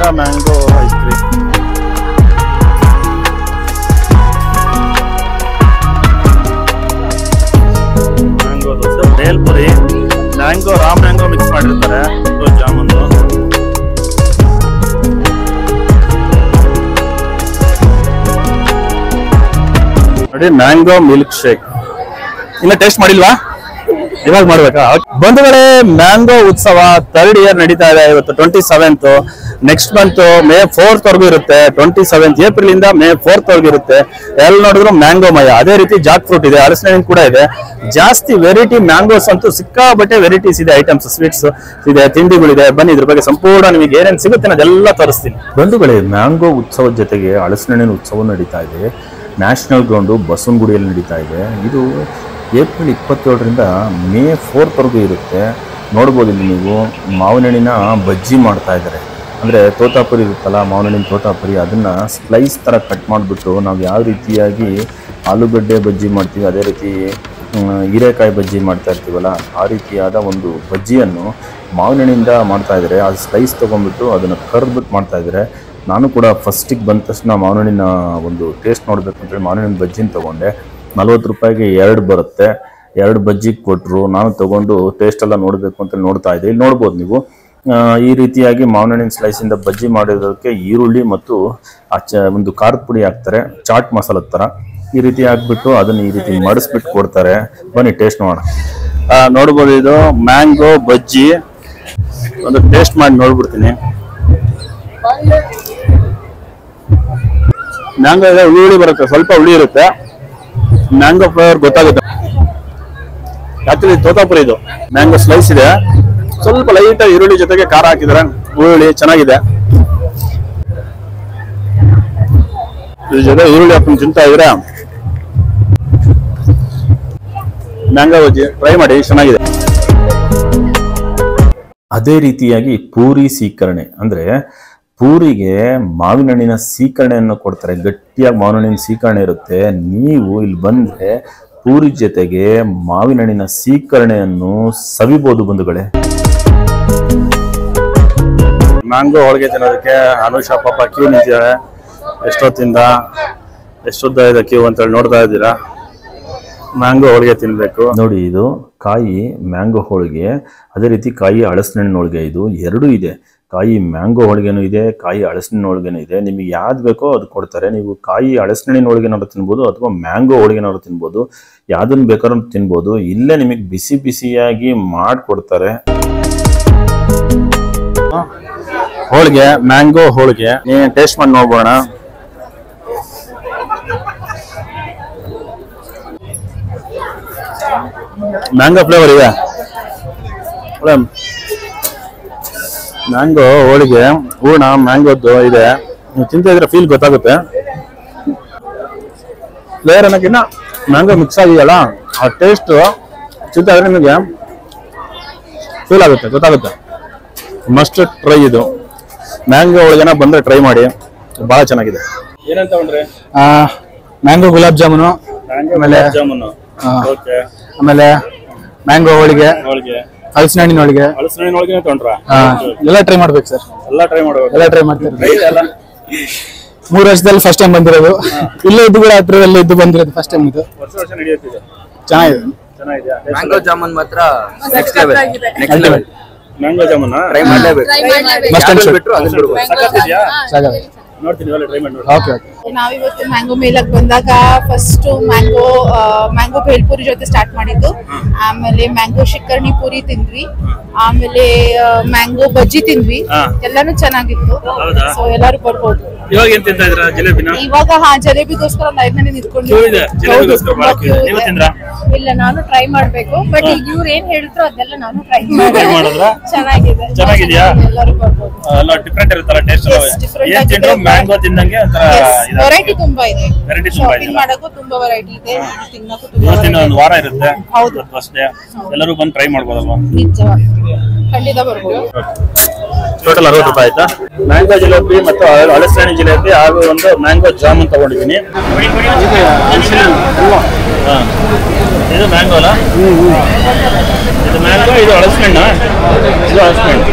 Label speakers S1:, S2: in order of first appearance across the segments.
S1: ಮಚಾ mango ice cream. Mango dosa, bhelpuri, mango ರಾಮ್ mango mix ಮಾಡಿರ್ತಾರೆ, ಜಾಮೂನು. ನೋಡಿ ಮ್ಯಾಂಗೋ ಮಿಲ್ಕ್ ಶೇಕ್. ಇನ್ನ ಟೇಸ್ಟ್ ಮಾಡಿಲ್ವಾ? ಇವಾಗ ಮಾಡ್ಬೇಕಾ? ಬಂಧುಗಳೇ, ಮ್ಯಾಂಗೋ ಉತ್ಸವ 3rd ಇಯರ್ ನಡೀತಾ ಇದೆ. ಇವತ್ತು 27th, next month May 4th ವರೆಗೂ ಇರುತ್ತೆ. 27th ಏಪ್ರಿಲ್ ಇಂದ May 4th ವರೆಗೂ ಇರುತ್ತೆ. ಎಲ್ಲಿ ನೋಡಿದ್ರು ಮ್ಯಾಂಗೋ ಮಯ. ಅದೇ ರೀತಿ ಜಾಕ್ ಫ್ರೂಟ್ ಇದೆ, ಹಲಸಿನ ಹಣ್ಣು ಕೂಡ ಇದೆ. ಜಾಸ್ತಿ ವೆರೈಟಿ ಮ್ಯಾಂಗೋಸ್ ಅಂತೂ ಸಿಕ್ಕಾಬಟ್ಟೆ ವೆರೈಟೀಸ್ ಇದೆ, ಐಟಮ್ಸ್, ಸ್ವೀಟ್ಸ್ ಇದೆ, ತಿಂಡಿಗಳಿದೆ. ಬನ್ನಿ, ಇದ್ರ ಬಗ್ಗೆ ಸಂಪೂರ್ಣ ನಿಮಗೆ ಏನೇನು ಸಿಗುತ್ತೆ ಅದೆಲ್ಲ ತೋರಿಸ್ತೀನಿ. ಬಂಧುಗಳೇ, ಮ್ಯಾಂಗೋ ಉತ್ಸವದ ಜೊತೆಗೆ ಹಲಸಿನ ಹಣ್ಣಿನ ಉತ್ಸವ ನಡೀತಾ ಇದೆ. ನ್ಯಾಷನಲ್ ಗ್ರೌಂಡು ಬಸವನಗುಡಿಯಲ್ಲಿ ನಡೀತಾ ಇದೆ. ಇದು ಏಪ್ರಿಲ್ 27ರಿಂದ May 4th ವರೆಗೂ ಇರುತ್ತೆ. ನೋಡ್ಬೋದು ಇಲ್ಲಿ ನೀವು ಮಾವಿನ ಹಣ್ಣಿನ ಬಜ್ಜಿ ಮಾಡ್ತಾ ಇದ್ದಾರೆ. ಅಂದರೆ ತೋತಾಪುರಿ ಇರುತ್ತಲ್ಲ, ಮಾವಿನ ಹಣ್ಣಿನ ತೋತಾಪುರಿ, ಅದನ್ನು ಸ್ಲೈಸ್ ಥರ ಕಟ್ ಮಾಡಿಬಿಟ್ಟು ನಾವು ಯಾವ ರೀತಿಯಾಗಿ ಆಲೂಗಡ್ಡೆ ಬಜ್ಜಿ ಮಾಡ್ತೀವಿ, ಅದೇ ರೀತಿ ಹೀರೆಕಾಯಿ ಬಜ್ಜಿ ಮಾಡ್ತಾ ಇರ್ತೀವಲ್ಲ, ಆ ರೀತಿಯಾದ ಒಂದು ಬಜ್ಜಿಯನ್ನು ಮಾವಿನ ಹಣ್ಣಿಂದ ಮಾಡ್ತಾ ಇದ್ದಾರೆ. ಅದು ಸ್ಲೈಸ್ ತೊಗೊಂಡ್ಬಿಟ್ಟು ಅದನ್ನು ಕರ್ದ್ಬಿಟ್ಟು ಮಾಡ್ತಾ ಇದ್ದಾರೆ. ನಾನು ಕೂಡ ಫಸ್ಟಿಗೆ ಬಂದ ತಕ್ಷಣ ಮಾವಿನ ಹಣ್ಣಿನ ಒಂದು ಟೇಸ್ಟ್ ನೋಡಬೇಕು ಅಂತೇಳಿ ಮಾವಿನ ಹಣ್ಣಿನ ಬಜ್ಜಿನ ತೊಗೊಂಡೆ. 40 ರೂಪಾಯಿಗೆ 2 ಬರುತ್ತೆ. 2 ಬಜ್ಜಿ ಕೊಟ್ಟರು. ನಾನು ತೊಗೊಂಡು ಟೇಸ್ಟ್ ಎಲ್ಲ ನೋಡಬೇಕು ಅಂತ ನೋಡ್ತಾ ಇದ್ದೆ. ಇಲ್ಲಿ ನೋಡ್ಬೋದು ನೀವು ಈ ರೀತಿಯಾಗಿ ಮಾವಿನ ಹಣ್ಣಿನ ಸ್ಲೈಸಿಂದ ಬಜ್ಜಿ ಮಾಡಿರೋದಕ್ಕೆ ಈರುಳ್ಳಿ ಮತ್ತು ಒಂದು ಖಾರದ ಪುಡಿ ಹಾಕ್ತಾರೆ, ಚಾಟ್ ಮಸಾಲದ ಥರ. ಈ ರೀತಿ ಹಾಕ್ಬಿಟ್ಟು ಅದನ್ನು ಈ ರೀತಿ ಮಡಿಸ್ಬಿಟ್ಟು ಕೊಡ್ತಾರೆ. ಬನ್ನಿ ಟೇಸ್ಟ್ ಮಾಡೋಣ. ನೋಡ್ಬೋದು, ಇದು ಮ್ಯಾಂಗೋ ಬಜ್ಜಿ. ಒಂದು ಟೇಸ್ಟ್ ಮಾಡಿ ನೋಡ್ಬಿಡ್ತೀನಿ. ಮ್ಯಾಂಗೋ ಇದೆ, ಹುಳಿ ಬರುತ್ತೆ, ಸ್ವಲ್ಪ ಹುಳಿ ಇರುತ್ತೆ. ಮ್ಯಾಂಗೋ ಫ್ಲೇವರ್ ಗೊತ್ತಾಗುತ್ತೆ. ಆಕ್ಚುಲಿ ತೋತಾಪುರಿ ಇದು ಮ್ಯಾಂಗೋ ಸ್ಲೈಸ್ ಇದೆ. ಸ್ವಲ್ಪ ಲೈಟ್ ಈರುಳ್ಳಿ ಜೊತೆಗೆ ಖಾರ ಹಾಕಿದ್ದಾರೆ. ಈರುಳ್ಳಿ ಚೆನ್ನಾಗಿದೆ. ಇದ್ರ ಜೊತೆ ಈರುಳ್ಳಿ ಹಾಕೊಂಡು ತಿಂತಾ ಇದ್ರೆ ಮ್ಯಾಂಗೋ ಬಜ್ಜಿ ಟ್ರೈ ಮಾಡಿ, ಚೆನ್ನಾಗಿದೆ. ಅದೇ ರೀತಿಯಾಗಿ ಪೂರಿ ಸೀಕರಣೆ, ಅಂದ್ರೆ ಪೂರಿಗೆ ಮಾವಿನ ಹಣ್ಣಿನ ಸೀಕರಣೆಯನ್ನು ಕೊಡ್ತಾರೆ. ಗಟ್ಟಿಯಾಗಿ ಮಾವಿನ ಹಣ್ಣಿನ ಸೀಕರಣೆ ಇರುತ್ತೆ. ನೀವು ಇಲ್ಲಿ ಬಂದ್ರೆ ಪೂರಿ ಜೊತೆಗೆ ಮಾವಿನ ಹಣ್ಣಿನ ಸೀಕರಣೆಯನ್ನು ಸವಿಬಹುದು ಬಂಧುಗಳೇ. ಮ್ಯಾಂಗೋ ಹೋಳಿಗೆ ತಿನ್ನೋದಕ್ಕೆ ಅನುಷಾ ಪಾಪ ಕ್ಯೂ ನಿಂತಿದ್ದಾರೆ. ಎಷ್ಟೊತ್ತಿಂದ ಎಷ್ಟೊದ್ದ ಇದೆ ಕ್ಯೂ ಅಂತೇಳಿ ನೋಡ್ತಾ ಇದ್ದೀರಾ. ಮ್ಯಾಂಗೋ ಹೋಳಿಗೆ ತಿನ್ಬೇಕು. ನೋಡಿ, ಇದು ಕಾಯಿ ಮ್ಯಾಂಗೋ ಹೋಳಿಗೆ, ಅದೇ ರೀತಿ ಕಾಯಿ ಹಲಸಿನ ಹಣ್ಣಿನ ಹೋಳಿಗೆ. ಇದು ಎರಡೂ ಇದೆ. ಕಾಯಿ ಮ್ಯಾಂಗೋ ಹೋಳಿಗೆನೂ ಇದೆ, ಕಾಯಿ ಹಲಸಿನ ಹೋಳಿಗೆನೂ ಇದೆ. ನಿಮಗೆ ಯಾವ್ದು ಬೇಕೋ ಅದು ಕೊಡ್ತಾರೆ. ನೀವು ಕಾಯಿ ಹಲಸಿನ ಹಣ್ಣಿನ ಹೋಳಿಗೆನಾದ್ರು ತಿನ್ಬೋದು ಅಥವಾ ಮ್ಯಾಂಗೋ ಹೋಳಿಗೆನಾದ್ರು ತಿನ್ಬೋದು. ಯಾವ್ದನ್ನು ಬೇಕಾದ್ರೂ ತಿನ್ಬೋದು. ಇಲ್ಲೇ ನಿಮಗೆ ಬಿಸಿ ಬಿಸಿಯಾಗಿ ಮಾಡಿಕೊಡ್ತಾರೆ. ಹೋಳಿಗೆ, ಮ್ಯಾಂಗೋ ಹೋಳಿಗೆ ನೀನು ಟೇಸ್ಟ್ ಮಾಡಿ ನೋಡ್ಬೋಣ. ಮ್ಯಾಂಗೋ ಫ್ಲೇವರ್ ಇದೆ. ಮ್ಯಾಂಗೋ ಹೋಳಿಗೆ ಹೂರ್ಣ ಮ್ಯಾಂಗೋದ್ದು ಇದೆ. ನೀವು ತಿಂತ ಇದ್ರೆ ಫೀಲ್ ಗೊತ್ತಾಗುತ್ತೆ. ಫ್ಲೇವರ್ ಅನ್ನೋಕ್ಕಿಂತ ಮ್ಯಾಂಗೋ ಮಿಕ್ಸ್ ಆಗಿದೆಯಲ್ಲ, ಆ ಟೇಸ್ಟ್ ತಿಂತ ಇದ್ರೆ ನಿಮಗೆ ಫೀಲ್ ಆಗುತ್ತೆ, ಗೊತ್ತಾಗುತ್ತೆ. ಮಸ್ಟ್ ಟ್ರೈ ಇದು. ಮ್ಯಾಂಗೋ ಹೋಳಿಗೆನ ಬಂದ್ರೆ ಟ್ರೈ ಮಾಡಿ, ಬಹಳ ಚೆನ್ನಾಗಿದೆ. ಏನಂತ ತಗೊಂಡ್ರೆ? ಮ್ಯಾಂಗೋ ಗುಲಾಬ್ ಜಾಮೂನು, ಆಮೇಲೆ ಮ್ಯಾಂಗೋ ಹೋಳಿಗೆ, ಹಲಸಿನ ಹಣ್ಣಿನ ಹೋಳಿಗೆ. ಎಲ್ಲ ಟ್ರೈ ಮಾಡ್ಬೇಕು ಸರ್. ಎಲ್ಲ ಟ್ರೈ ಮಾಡ್ತೀವಿ. 3 ವರ್ಷದಲ್ಲಿ ಫಸ್ಟ್ ಟೈಮ್ ಬಂದಿರೋದು. ಇಲ್ಲೇ ಇದ್ದು ಕೂಡ ಹತ್ರದಲ್ಲೇ ಇದ್ದು ಬಂದಿರೋದು ಫಸ್ಟ್ ಟೈಮ್. ಇದು ಚೆನ್ನಾಗಿದೆ.
S2: ಮ್ಯಾಂಗೋ ಜಾಮೂನ್ ಮಾತ್ರ next level.
S1: Mango jamun try ಮಾಡಲೇಬೇಕು.
S3: ನಾವಿವತ್ತು ಮ್ಯಾಂಗೋ ಮೇಲಕ್ಕೆ ಬಂದಾಗ ಫಸ್ಟ್ ಮ್ಯಾಂಗೋ ಭೇಲ್ಪುರಿ ಜೊತೆ ಸ್ಟಾರ್ಟ್ ಮಾಡಿದ್ದು. ಆಮೇಲೆ ಮ್ಯಾಂಗೋ ಶಿಕರ್ಣಿ ಪೂರಿ ತಿಂದ್ವಿ. ಆಮೇಲೆ ಮ್ಯಾಂಗೋ ಬಜ್ಜಿ ತಿಂದ್ವಿ. ಎಲ್ಲಾನು ಚೆನ್ನಾಗಿತ್ತು. ಸೊ ಎಲ್ಲಾರು ಬರ್ಬೋದು.
S1: ಇವಾಗ ಏನ್ ತಿಂತಾ ಇದ್ದೀರಾ? ಜಿಲೇಬಿನ?
S3: ಇವಾಗ ಜಲೇಬಿಗೋಸ್ಕರ ಒಂದು 5 minutes ನಿಂತ್ಕೊಂಡು.
S4: ಇಲ್ಲ, ನಾನು ಟ್ರೈ ಮಾಡ್ಬೇಕು. ಬಟ್ ಈಗ ಇವ್ರು ಏನ್ ಹೇಳಿದ್ರು ಅದೆಲ್ಲ ನಾನು ಟ್ರೈ ಮಾಡಿದ್ರೆ ಚೆನ್ನಾಗಿದೆ.
S1: ಚೆನ್ನಾಗಿದೆಯಾ?
S3: ಎಲ್ಲರೂ ಬರ್ಬೋದು.
S1: ಎಲ್ಲ ಡಿಫರೆಂಟ್ ಇರುತ್ತಲ್ಲ ಟೇಸ್ಟ್. ಏನ್ ತಿಂದ್ರು ಮ್ಯಾಂಗೋ ತಿಂದಂಗೆ ಒಂಥರ
S3: ವೆರೈಟಿ ತುಂಬಾ ಇದೆ.
S1: ಶಾಪಿಂಗ್
S3: ಮಾಡಕ್ಕೂ ತುಂಬಾ ವೆರೈಟಿ ಇದೆ. ತಿನ್ನಕ್ಕೂ
S1: ಇವತ್ತಿನ ಒಂದು ವಾರ ಇರುತ್ತೆ.
S3: ಹೌದು,
S1: ಅಷ್ಟೇ. ಎಲ್ಲರೂ ಬಂದು ಟ್ರೈ ಮಾಡ್ಬೋದಲ್ವಾ?
S3: ನಿಜವಾಗಿ ಖಂಡಿತ ಬರ್ಬೋದು.
S1: ಟೋಟಲ್ 60 ರೂಪಾಯಿ ಆಯ್ತಾ? ಮ್ಯಾಂಗೋ ಜಿಲೇಬಿ ಮತ್ತು ಹಲಸಿನ ಹಣ್ಣು ಜಿಲೇಬಿ ಹಾಗೂ ಒಂದು ಮ್ಯಾಂಗೋ ಜಾಮೂನ್ ತಗೊಂಡಿದ್ದೀನಿ. ಇದು ಮ್ಯಾಂಗೋ ಅಲ್ಲ? ಇದು ಮ್ಯಾಂಗೋ, ಇದು ಹಲಸಿನ ಹಣ್ಣು. ಇದು ಹಲಸಿನ ಹಣ್ಣು.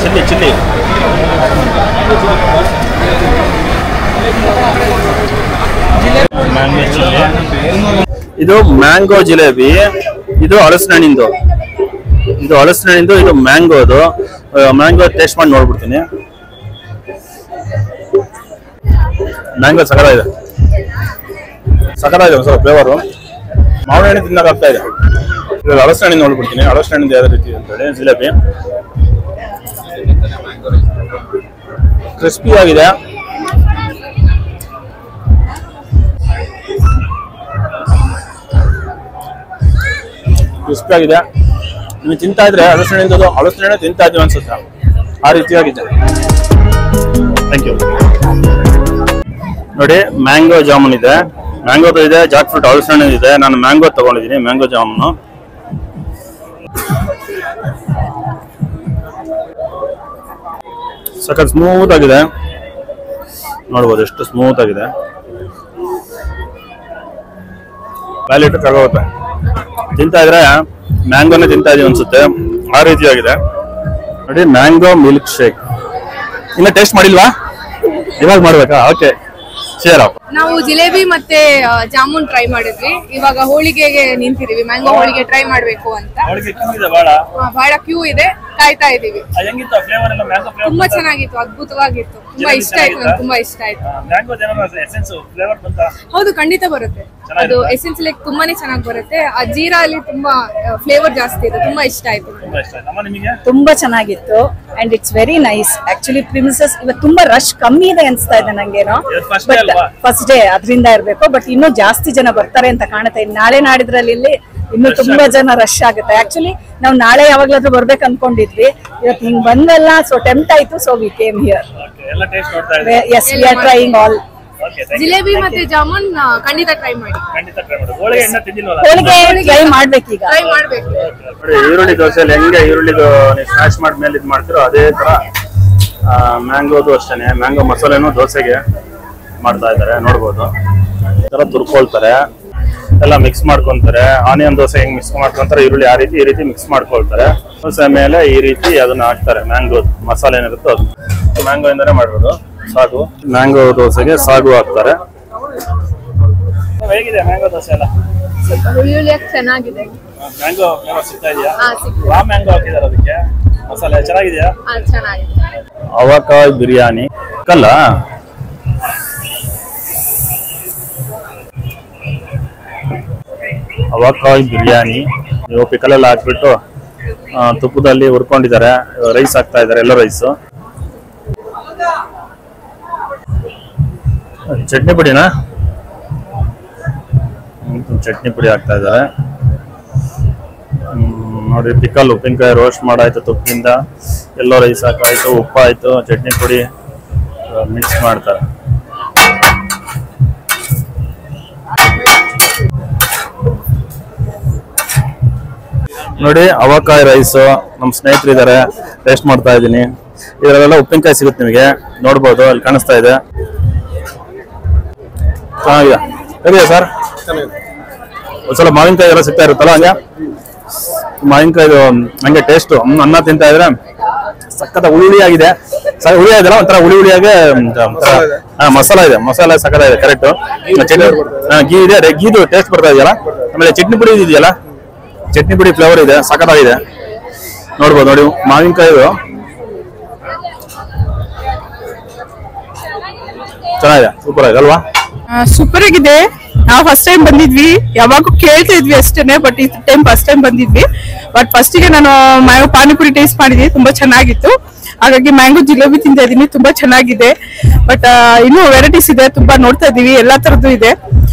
S1: ಚಿಲ್ಲಿ ಚಿಲ್ಲಿ ಇದು ಮ್ಯಾಂಗೋ ಜಿಲೇಬಿ, ಇದು ಹಲಸಿನಹಣ್ಣಿಂದು, ಇದು ಹಲಸಿನಹಣ್ಣಿಂದು, ಇದು ಮ್ಯಾಂಗೋದು. ಮ್ಯಾಂಗೋ ಟೇಸ್ಟ್ ಮಾಡಿ ನೋಡ್ಬಿಡ್ತೀನಿ. ಮ್ಯಾಂಗೋ ಸಕಲಾಗಿದೆ, ಸಕಲಾಗಿದೆ. ಒಂದ್ಸಲ ಫ್ಲೇವರು ಮಾವಿನ ಹಣ್ಣು ತಿನ್ನೋಕ್ಕಾಗ್ತಾ ಇದೆ. ಇವಾಗ ಹಲಸಿನಹಣ್ಣಿಂದ ನೋಡ್ಬಿಡ್ತೀನಿ, ಹಲಸಿನಹಣ್ಣಿಂದ ಯಾವ ರೀತಿ ಅಂತೇಳಿ. ಜಿಲೇಬಿ ಕ್ರಿಸ್ಪಿ ಆಗಿದೆ, ಕ್ರಿಸ್ಪಿ ಆಗಿದೆ. ನೀವು ತಿಂತಾ ಇದ್ರೆ ಹಲಸಿನಹಣ್ಣು ತಿಂತಾ ಇದ್ದೀವಿ ಅನ್ಸುತ್ತೆ, ಆ ರೀತಿಯಾಗಿದೆ. Thank you. ನೋಡಿ ಮ್ಯಾಂಗೋ ಜಾಮೂನ್ ಇದೆ, ಮ್ಯಾಂಗೋದು ಇದೆ, ಜಾಕ್ ಫ್ರೂಟ್ ಹಲಸಿನಹಣ್ಣು ಇದೆ. ನಾನು ಮ್ಯಾಂಗೋ ತಗೊಂಡಿದ್ದೀನಿ, ಮ್ಯಾಂಗೋ ಜಾಮೂನು. ಸಖತ್ ಸ್ಮೂತ್ ಆಗಿದೆ, ನೋಡ್ಬೋದು ಎಷ್ಟು ಸ್ಮೂತ್ ಆಗಿದೆ. ವ್ಯಾಲಿಟಿ ತಗೋಗುತ್ತೆ. ತಿಂತಾ ಇದ್ರೆ ಮ್ಯಾಂಗೋನೇ ತಿಂತಾ ಇದೀವಿ ಅನ್ಸುತ್ತೆ, ಆ ರೀತಿಯಾಗಿದೆ. ನೋಡಿ ಮ್ಯಾಂಗೋ ಮಿಲ್ಕ್ ಶೇಕ್. ಇನ್ನ ಟೇಸ್ಟ್ ಮಾಡಿಲ್ವಾ? ಇವಾಗ ಮಾಡ್ಬೇಕಾ? Okay, share of.
S4: ನಾವು ಜಿಲೇಬಿ ಮತ್ತೆ ಜಾಮೂನ್ ಟ್ರೈ ಮಾಡಿದ್ವಿ. ಇವಾಗ ಹೋಳಿಗೆಗೆ ನಿಂತಿದೀವಿ, ಮ್ಯಾಂಗೋ ಹೋಳಿಗೆ ಟ್ರೈ ಮಾಡ್ಬೇಕು ಅಂತ. ಬಹಳ ಕ್ಯೂ ಇದೆ, ಕಾಯ್ತಾ ಇದೀವಿ. ತುಂಬಾ ಚೆನ್ನಾಗಿತ್ತು, ಅದ್ಭುತವಾಗಿತ್ತು, ತುಂಬಾ ಇಷ್ಟ ಆಯ್ತು, ನಂಗೆ ತುಂಬಾ ಇಷ್ಟ ಆಯ್ತು. ಹೌದು, ಖಂಡಿತ ಬರುತ್ತೆ. ಅದು ಎಸೆನ್ಸ್ ಲೈಕ್ ತುಂಬಾನೇ ಚೆನ್ನಾಗಿ ಬರುತ್ತೆ. ಆ ಜೀರಾ ಅಲ್ಲಿ ತುಂಬಾ ಫ್ಲೇವರ್ ಜಾಸ್ತಿ ಇದೆ, ತುಂಬಾ ಇಷ್ಟ ಆಯ್ತು.
S5: ತುಂಬಾ ಚೆನ್ನಾಗಿತ್ತು and it's very nice. Actually premises ಇವತ್ತು ತುಂಬಾ ರಶ್ ಕಮ್ಮಿ ಇದೆ ಅನ್ಸ್ತಾ ಇದೆ ನಂಗೇನೋ. ಬಟ್ ಫಸ್ಟ್ ಡೇ ಅದರಿಂದ ಇರ್ಬೇಕು. ಬಟ್ ಇನ್ನೂ ಜಾಸ್ತಿ ಜನ ಬರ್ತಾರೆ ಅಂತ ಕಾಣುತ್ತೆ. ನಾಳೆ ನಾಡಿದ್ರಲ್ಲಿ ಇನ್ನು ತುಂಬಾ ಜನ ರಶ್ ಆಗುತ್ತೆ. ಆಕ್ಚುಲಿ ನಾವು ನಾಳೆ ಯಾವಾಗ್ಲಾದ್ರೂ ಬರ್ಬೇಕು ಅನ್ಕೊಂಡಿದ್ವಿ, ಇವತ್ತು ಹಿಂಗ್ ಬಂದಲ್ಲ, ಸೊ ಟೆಂಪ್ಟ್ ಆಯ್ತು, so we came here. Yes, we are trying all.
S4: Jalebi ಮತ್ತೆ ಜಾಮೂನ್ ಖಂಡಿತ ಟ್ರೈ ಮಾಡಿ.
S5: ಹೋಳಿಗೆ ಟ್ರೈ ಮಾಡ್ಬೇಕೀಗ.
S4: ಟ್ರೈ ಮಾಡ್ಬೇಕು.
S1: ಈರುಳ್ಳಿ ದೋಸೆಯಲ್ಲಿ ಹೆಂಗೆ ಈರುಳ್ಳಿದು ನೀವು ಸ್ಮ್ಯಾಶ್ ಮಾಡಿದ್ಮೇಲೆ ಇದು ಮಾಡ್ತಿರೋ ಅದೇ ತರ ಮ್ಯಾಂಗೋದು ಅಷ್ಟೇನೆ. ಮ್ಯಾಂಗೋ ಮಸಾಲೆನೂ ದೋಸೆಗೆ ಮಾಡ್ತಾ ಇದ್ದಾರೆ, ನೋಡ್ಬೋದು. ಈ ತರ ತುರ್ಕೊಳ್ತಾರೆ, ಎಲ್ಲ ಮಿಕ್ಸ್ ಮಾಡ್ಕೊಂತಾರೆ. ಆನಿಯನ್ ದೋಸೆ ಹೆಂಗ್ ಮಿಕ್ಸ್ ಮಾಡ್ಕೊಂತಾರೆ, ಈರುಳ್ಳಿ ಈ ರೀತಿ ಮಿಕ್ಸ್ ಮಾಡ್ಕೊಳ್ತಾರೆ. ದೋಸೆ ಮೇಲೆ ಈ ರೀತಿ ಅದನ್ನ ಹಾಕ್ತಾರೆ. ಮ್ಯಾಂಗೋ ಮಸಾಲೆ ಏನಿರುತ್ತೋ ಅದು ಮ್ಯಾಂಗೋ ಇಂದಾನೆ ಮಾಡಿರೋದು. ಸಾಗು, ಮ್ಯಾಂಗೋ ದೋಸೆಗೆ ಸಾಗು ಹಾಕ್ತಾರೆ. ಹೇಗಿದೆ ಮ್ಯಾಂಗೋ ದೋಸೆ ಎಲ್ಲ?
S4: ಚೆನ್ನಾಗಿದೆ.
S1: ಮ್ಯಾಂಗೋ ಸಿಗ್ತಾ ಇದೆಯಾ? ರಾ ಮ್ಯಾಂಗೋ ಹಾಕಿದಾರೆ ಅದಕ್ಕೆ, ಮಸಾಲೆ ಚೆನ್ನಾಗಿದೆಯಾ?
S4: ಚೆನ್ನಾಗಿದೆ.
S1: ಅವಕಾಯ್ ಬಿರಿಯಾನಿ ಕಲ್ಲ ಅವಕಾಯ್ ಬಿರಿಯಾನಿ ನೀವು ಪಿಕಲೆಲ್ಲ ಹಾಕ್ಬಿಟ್ಟು ತುಪ್ಪದಲ್ಲಿ ಹುರ್ಕೊಂಡಿದ್ದಾರೆ. ರೈಸ್ ಹಾಕ್ತಾ ಇದ್ದಾರೆ, ಎಲ್ಲ ರೈಸು. ಚಟ್ನಿ ಪುಡಿನಾ? ಚಟ್ನಿ ಪುಡಿ ಹಾಕ್ತಾ ಇದ್ದಾರೆ. ನೋಡಿ ಪಿಕಲ್, ಉಪ್ಪಿನಕಾಯಿ ರೋಸ್ಟ್ ಮಾಡಾಯ್ತು ತುಪ್ಪದಿಂದ, ಎಲ್ಲೋ ರೈಸ್ ಹಾಕಾಯ್ತು, ಉಪ್ಪಾಯ್ತು, ಚಟ್ನಿ ಪುಡಿ ಮಿಕ್ಸ್ ಮಾಡ್ತಾರೆ. ನೋಡಿ ಅವಕಾಯಿ ರೈಸು ನಮ್ಮ ಸ್ನೇಹಿತರು ಇದ್ದಾರೆ, ಟೇಸ್ಟ್ ಮಾಡ್ತಾ ಇದ್ದೀನಿ. ಇದರಲ್ಲೆಲ್ಲ ಉಪ್ಪಿನಕಾಯಿ ಸಿಗುತ್ತೆ ನಿಮಗೆ, ನೋಡ್ಬೋದು, ಅಲ್ಲಿ ಕಾಣಿಸ್ತಾ ಇದೆ. ಚೆನ್ನಾಗಿದೆ. ಹೇಗಿದೆ ಸರ್? ಒಂದ್ಸಲ ಮಾವಿನಕಾಯಿ ಎಲ್ಲ ಸಿಗ್ತಾ ಇರುತ್ತಲ್ಲ, ಹಂಗೆ ಮಾವಿನಕಾಯಿದು ಹಂಗೆ ಟೇಸ್ಟು. ಅನ್ನ ತಿಂತಾ ಇದ್ರೆ ಸಖತ್ ಹುಳಿ ಆಗಿದೆ. ಹುಳಿ ಆಗಿಲ್ಲ, ಒಂಥರ ಹುಳಿಯಾಗೆ ಮಸಾಲ ಇದೆ, ಮಸಾಲೆ ಸಖತ್ ಇದೆ. ಕರೆಕ್ಟ್. ಗೀ ಇದೆ, ಗೀದು ಟೇಸ್ಟ್ ಬರ್ತಾ ಇದೆಯಲ್ಲ. ಆಮೇಲೆ ಚಟ್ನಿ ಪುಡಿ ಇದೆಯಲ್ಲ, ಚಟ್ನಿ ಪುಡಿ ಫ್ಲೇವರ್ ಇದೆ, ಸಖತ್ತಾಗಿದೆ. ನೋಡ್ಬೋದು. ನೋಡಿ ಮಾವಿನಕಾಯಿ ಚೆನ್ನಾಗಿದೆ, ಸೂಪರ್ ಆಗಿದೆ ಅಲ್ವಾ?
S6: ಸೂಪರ್ ಆಗಿದೆ. ನಾವು ಫಸ್ಟ್ ಟೈಮ್ ಬಂದಿದ್ವಿ, ಯಾವಾಗೂ ಕೇಳ್ತಾ ಇದ್ವಿ ಅಷ್ಟೇನೆ, ಬಟ್ ಈ ಟೈಮ್ ಫಸ್ಟ್ ಟೈಮ್ ಬಂದಿದ್ವಿ. ಬಟ್ ಫಸ್ಟಿಗೆ ನಾನು ಮ್ಯಾಂಗೋ ಪಾನಿಪುರಿ ಟೇಸ್ಟ್ ಮಾಡಿದ್ವಿ, ತುಂಬಾ ಚೆನ್ನಾಗಿತ್ತು. ಹಾಗಾಗಿ ಮ್ಯಾಂಗೋ ಜಿಲೇಬಿ ತಿಂತಾ ಇದೀನಿ, ತುಂಬಾ ಚೆನ್ನಾಗಿದೆ. ಬಟ್ ಇನ್ನೂ ವೆರೈಟೀಸ್ ಇದೆ, ತುಂಬಾ ನೋಡ್ತಾ ಇದೀವಿ, ಎಲ್ಲಾ ತರದ್ದು ಇದೆ.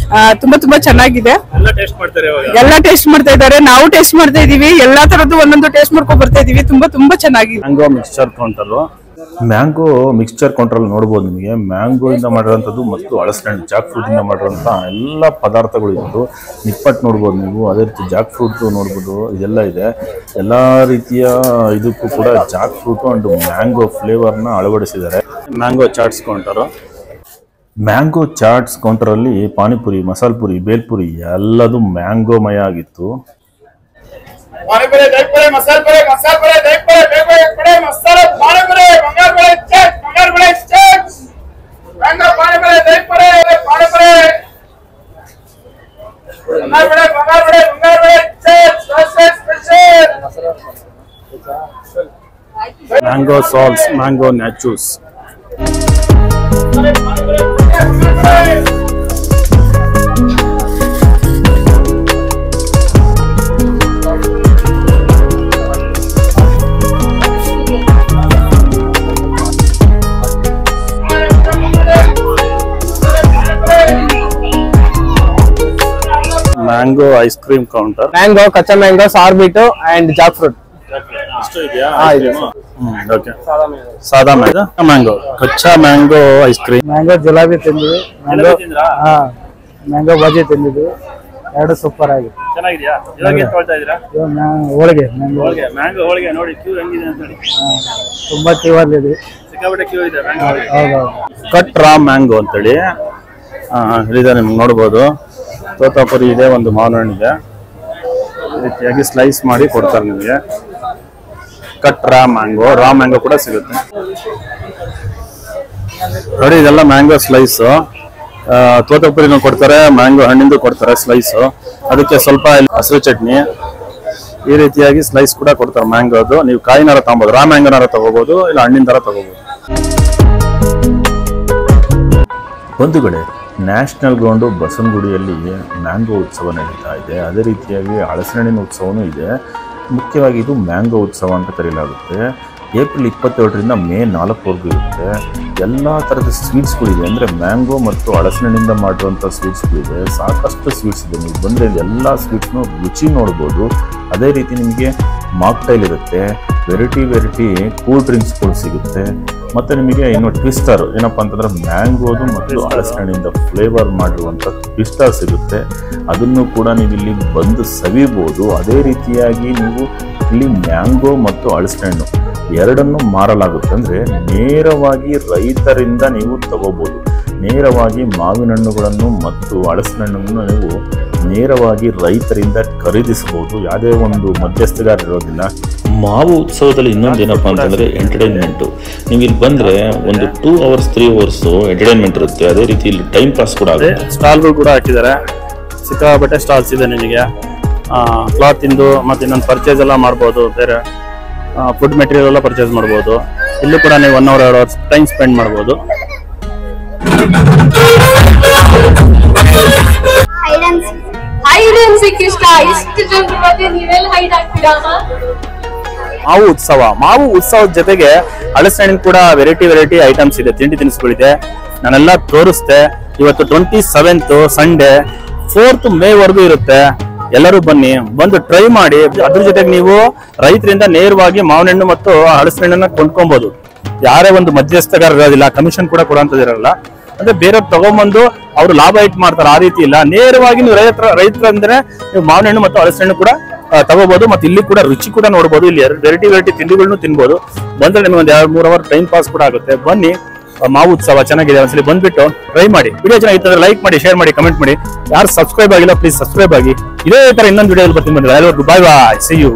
S6: ತುಂಬಾ ಚೆನ್ನಾಗಿದೆ. ಎಲ್ಲ ಟೇಸ್ಟ್ ಮಾಡ್ತಾ ಇದ್ದಾರೆ, ನಾವು ಟೇಸ್ಟ್ ಮಾಡ್ತಾ ಇದೀವಿ. ಎಲ್ಲಾ ತರದ್ದು ಒಂದೊಂದು ಟೇಸ್ಟ್ ಮಾಡ್ಕೊಂಡ್ ಬರ್ತಾ ಇದೀವಿ. ತುಂಬಾ ಚೆನ್ನಾಗಿದೆ.
S1: Mango mixture counter, mango mixture counter ಅಲ್ಲಿ ನೋಡ್ಬೋದು ನಿಮಗೆ ಮ್ಯಾಂಗೋ ಇಂದ ಮಾಡಿರುವಂತದ್ದು ಮತ್ತು ಹಲಸಿನಹಣ್ಣು ಜಾಕ್ ಫ್ರೂಟ್ ಇಂದ ಮಾಡಿರುವಂತ ಎಲ್ಲ ಪದಾರ್ಥಗಳು ಇದ್ದು ನಿಪ್ಪಟ್ಟು ನೋಡ್ಬೋದು ನೀವು. ಅದೇ ರೀತಿ ಜಾಕ್ ಫ್ರೂಟ್ ನೋಡ್ಬೋದು, ಇದೆಲ್ಲ ಇದೆ. ಎಲ್ಲಾ ರೀತಿಯ ಇದಕ್ಕೂ ಕೂಡ ಜಾಕ್ ಫ್ರೂಟ್ ಅಂಡ್ ಮ್ಯಾಂಗೋ ಫ್ಲೇವರ್ನ ಅಳವಡಿಸಿದ್ದಾರೆ. Mango chaats counter,
S7: mango chaats ಕೌಂಟರಲ್ಲಿ ಪಾನಿಪುರಿ, ಮಸಾಲ ಪುರಿ, ಬೇಲ್ಪುರಿ ಎಲ್ಲದೂ ಮ್ಯಾಂಗೋಮಯ ಆಗಿತ್ತು.
S1: Mango salsa, mango nachos. Mango ice cream counter.
S8: Mango, ಕಚ್ಚಾ ಮ್ಯಾಂಗೋ, ಸಾರ್ ಬೀಟು ಅಂಡ್ ಜಾಕ್ ಫ್ರೂಟ್.
S1: ಸಾದಾ ಮ್ಯಾಂಗೋ, ಕಚ್ಚಾ mango ice cream.
S8: Mango jalebi ತಿಂದ್ವಿ, ಮ್ಯಾಂಗೋ ಬಜ್ಜಿ ತಿಂದಿದ್ವಿ, ಎರಡು ಸೂಪರ್ ಆಗಿದೆ.
S1: ಚೆನ್ನಾಗಿದ್ಯಾ?
S8: ಹೋಳಿಗೆ
S1: ಹೋಳಿಗೆ ನೋಡಿ ಕ್ಯೂ ಹೆಂಗಿದೆ ಅಂತ ಹೇಳಿ.
S8: ತುಂಬಾ ಕ್ಯೂ ಅಲ್ಲಿ
S1: ಸಿಕ್ಕಾಪಟ್ಟೆ ಕ್ಯೂ ಇದೆ.
S8: ಹೌದೌದು.
S1: ಕಟ್ ರಾ ಮ್ಯಾಂಗೋ ಅಂತೇಳಿ ಇದೆ, ನಿಮ್ಗೆ ನೋಡ್ಬೋದು. ತೋತಾಪುರಿ ಇದೆ, ಒಂದು ಮಾವಿನ ಹಣ್ಣು ಇದೆ, ಈ ರೀತಿಯಾಗಿ ಸ್ಲೈಸ್ ಮಾಡಿ ಕೊಡ್ತಾರೆ ನಿಮಗೆ. ಕಟ್ ರಾ ಮ್ಯಾಂಗೋ ಕೂಡ ಸಿಗುತ್ತೆ ನೋಡಿ. ಇದೆಲ್ಲ ಮ್ಯಾಂಗೋ ಸ್ಲೈಸ್. ತೋತಾಪುರಿನೂ ಕೊಡ್ತಾರೆ, ಮ್ಯಾಂಗೋ ಹಣ್ಣಿಂದು ಕೊಡ್ತಾರೆ ಸ್ಲೈಸ್. ಅದಕ್ಕೆ ಸ್ವಲ್ಪ ಹಸಿರು ಚಟ್ನಿ, ಈ ರೀತಿಯಾಗಿ ಸ್ಲೈಸ್ ಕೂಡ ಕೊಡ್ತಾರೆ ಮ್ಯಾಂಗೋದು. ನೀವು ಕಾಯಿನಾರ ತಗೋಬಹುದು, ರಾ ಮ್ಯಾಂಗೋನಾರ ತಗೋಬಹುದು, ಇಲ್ಲ ಹಣ್ಣಿನ ತರ ತಗೋಬಹುದು.
S7: ಬಂಧುಗಳೇ, ನ್ಯಾಷನಲ್ ಗ್ರೌಂಡು ಬಸವನಗುಡಿಯಲ್ಲಿ ಮ್ಯಾಂಗೋ ಉತ್ಸವ ನಡೀತಾ ಇದೆ. ಅದೇ ರೀತಿಯಾಗಿ ಹಲಸಿನಹಣ್ಣಿನ ಉತ್ಸವನೂ ಇದೆ. ಮುಖ್ಯವಾಗಿ ಇದು ಮ್ಯಾಂಗೋ ಉತ್ಸವ ಅಂತ ಕರೆಯಲಾಗುತ್ತೆ. ಏಪ್ರಿಲ್ 27ರಿಂದ ಮೇ 4ವರೆಗೂ ಇರುತ್ತೆ. ಎಲ್ಲ ಥರದ ಸ್ವೀಟ್ಸ್ಗಳಿದೆ, ಅಂದರೆ ಮ್ಯಾಂಗೋ ಮತ್ತು ಹಲಸಿನಹಣ್ಣಿಂದ ಮಾಡಿರುವಂಥ ಸ್ವೀಟ್ಸ್ಗಳಿದೆ. ಸಾಕಷ್ಟು ಸ್ವೀಟ್ಸ್ ಇದೆ. ನೀವು ಬಂದರೆ ಎಲ್ಲ ಸ್ವೀಟ್ಸ್ನು ರುಚಿ ನೋಡ್ಬೋದು. ಅದೇ ರೀತಿ ನಿಮಗೆ ಮಾಕ್ಟೈಲ್ ಇರುತ್ತೆ, ವೆರೈಟಿ ಕೂಲ್ ಡ್ರಿಂಕ್ಸ್ಗಳು ಸಿಗುತ್ತೆ. ಮತ್ತು ನಿಮಗೆ ಇನ್ನು ಟ್ವಿಸ್ಟರ್ ಏನಪ್ಪ ಅಂತಂದರೆ ಮ್ಯಾಂಗೋದು ಮತ್ತು ಹಲಸಿನಹಣ್ಣಿಂದ ಫ್ಲೇವರ್ ಮಾಡಿರುವಂಥ ಟ್ವಿಸ್ಟರ್ ಸಿಗುತ್ತೆ. ಅದನ್ನು ಕೂಡ ನೀವು ಇಲ್ಲಿ ಬಂದು ಸವಿಬೋದು. ಅದೇ ರೀತಿಯಾಗಿ ನೀವು ಇಲ್ಲಿ ಮ್ಯಾಂಗೋ ಮತ್ತು ಹಲಸಿನಹಣ್ಣು ಎರಡನ್ನು ಮಾರಲಾಗುತ್ತೆ. ಅಂದರೆ ನೇರವಾಗಿ ರೈತರಿಂದ ನೀವು ತಗೋಬೋದು. ನೇರವಾಗಿ ಮಾವಿನ ಹಣ್ಣುಗಳನ್ನು ಮತ್ತು ಹಲಸಿನಹಣ್ಣನ್ನು ನೀವು ನೇರವಾಗಿ ರೈತರಿಂದ ಖರೀದಿಸಬಹುದು. ಯಾವುದೇ ಒಂದು ಮಧ್ಯಸ್ಥಗಾರ ಇರೋದಿಲ್ಲ.
S9: ಮಾವು ಉತ್ಸವದಲ್ಲಿ ಇನ್ನೊಂದೇನಪ್ಪ ಅಂತಂದರೆ ಎಂಟರ್ಟೈನ್ಮೆಂಟು. ನೀವು ಇಲ್ಲಿ ಬಂದರೆ ಒಂದು 2 hours 3 hours ಎಂಟರ್ಟೈನ್ಮೆಂಟ್ ಇರುತ್ತೆ. ಅದೇ ರೀತಿ ಇಲ್ಲಿ ಟೈಮ್ ಪಾಸ್ ಕೂಡ ಆಗುತ್ತೆ.
S1: ಸ್ಟಾಲ್ಗಳು ಕೂಡ ಹಾಕಿದ್ದಾರೆ, ಸಿಕ್ಕಾಪಟ್ಟೆ ಸ್ಟಾಲ್ಸ್ ಇದೆ. ನಿಮಗೆ ಕ್ಲಾತ್ ಇಂದು ಮತ್ತು ಇನ್ನೊಂದು ಪರ್ಚೇಸ್ ಎಲ್ಲ ಮಾಡ್ಬೋದು. ಬೇರೆ ಫುಡ್ ಮೆಟೀರಿಯಲ್ ಎಲ್ಲ ಪರ್ಚೇಸ್ ಮಾಡ್ಬೋದು. ಇಲ್ಲೂ ಕೂಡ ನೀವು 1 hour 2 hours ಟೈಮ್ ಸ್ಪೆಂಡ್ ಮಾಡ್ಬೋದು. ಮಾವು ಉತ್ಸವದ ಜೊತೆಗೆ ಹಲಸಿನಹಣ್ಣಿನ ಕೂಡ ವೆರೈಟಿ ಐಟಮ್ಸ್ ಇದೆ, ತಿಂಡಿ ತಿನಿಸುಗಳಿದೆ. ನಾನೆಲ್ಲ ತೋರಿಸ್ದೆ. ಇವತ್ತು 27th ಸಂಡೇ, 4th May ವರೆಗೂ ಇರುತ್ತೆ. ಎಲ್ಲರೂ ಬನ್ನಿ, ಬಂದು ಟ್ರೈ ಮಾಡಿ. ಅದ್ರ ಜೊತೆಗೆ ನೀವು ರೈತರಿಂದ ನೇರವಾಗಿ ಮಾವಿನ ಹಣ್ಣು ಮತ್ತು ಹಲಸಿನಹಣ್ಣನ್ನ ಕೊಂಡ್ಕೊಬಹುದು. ಯಾರೇ ಒಂದು ಮಧ್ಯಸ್ಥಗಾರ ಇರೋದಿಲ್ಲ, ಕಮಿಷನ್ ಕೂಡ ಕೊಡುವಂತದಿರಲ್ಲ. ಅಂದ್ರೆ ಬೇರೆ ತಗೊಂಡ್ಬಂದು ಅವರು ಲಾಭ ಇಟ್ ಮಾಡ್ತಾರೆ, ಆ ರೀತಿ ಇಲ್ಲ. ನೇರವಾಗಿ ನೀವು ರೈತರಂದ್ರೆ ನೀವು ಮಾವಿನ ಹಣ್ಣು ಮತ್ತು ಹಲಸಿನಹಣ್ಣು ಕೂಡ ತಗೋಬಹುದು. ಮತ್ತೆ ಇಲ್ಲಿ ಕೂಡ ರುಚಿ ಕೂಡ ನೋಡಬಹುದು. ಇಲ್ಲಿ ವೆರೈಟಿ ತಿಂಡಿಗಳನ್ನು ತಿನ್ಬಹುದು. ಬಂದ್ರೆ ನಿಮಗೆ ಒಂದು 2-3 hour ಟೈಮ್ ಪಾಸ್ ಕೂಡ ಆಗುತ್ತೆ. ಬನ್ನಿ, ಮಾವು ಉತ್ಸವ ಚೆನ್ನಾಗಿದೆ. ಒಂದ್ಸಲಿ ಬಂದ್ಬಿಟ್ಟು ಟ್ರೈ ಮಾಡಿ. ವಿಡಿಯೋ ಚೆನ್ನಾಗಿತ್ತು ಲೈಕ್ ಮಾಡಿ, ಶೇರ್ ಮಾಡಿ, ಕಮೆಂಟ್ ಮಾಡಿ. ಯಾರು ಸಬ್ಸ್ಕ್ರೈಬ್ ಆಗಿಲ್ಲ ಪ್ಲೀಸ್ ಸಬ್ಸ್ಕ್ರೈಬ್ ಆಗಿ. ಇದೇ ತರ ಇನ್ನೊಂದು ವಿಡಿಯೋ ಬರ್ತೀನಿ. ಬಂದ್ರೆ ಎಲ್ಲರಿಗೂ ಬಾಯ್ ಬಾಯ್, ಸಿ ಯು.